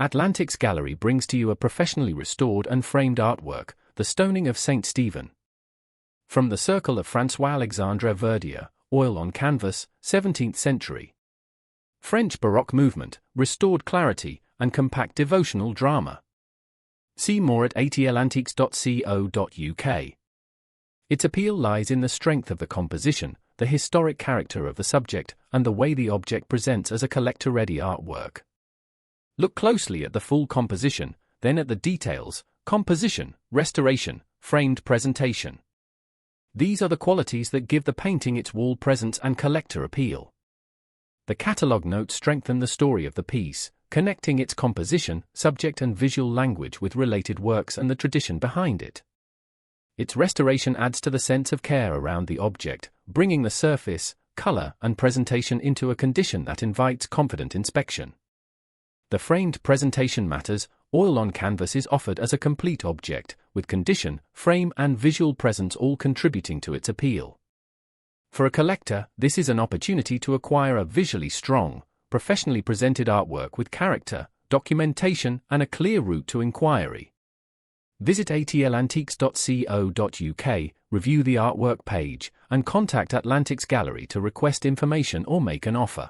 Atlantiques Gallery brings to you a professionally restored and framed artwork, The Stoning of Saint Stephen. From the Circle of François-Alexandre Verdier, oil on canvas, 17th century. French Baroque movement, restored clarity, and compact devotional drama. See more at atlantiques.co.uk. Its appeal lies in the strength of the composition, the historic character of the subject, and the way the object presents as a collector-ready artwork. Look closely at the full composition, then at the details: composition, restoration, framed presentation. These are the qualities that give the painting its wall presence and collector appeal. The catalogue notes strengthen the story of the piece, connecting its composition, subject and visual language with related works and the tradition behind it. Its restoration adds to the sense of care around the object, bringing the surface, color, and presentation into a condition that invites confident inspection. The framed presentation matters. Oil on canvas is offered as a complete object, with condition, frame, and visual presence all contributing to its appeal. For a collector, this is an opportunity to acquire a visually strong, professionally presented artwork with character, documentation, and a clear route to inquiry. Visit atlantiques.co.uk, review the artwork page, and contact Atlantiques Gallery to request information or make an offer.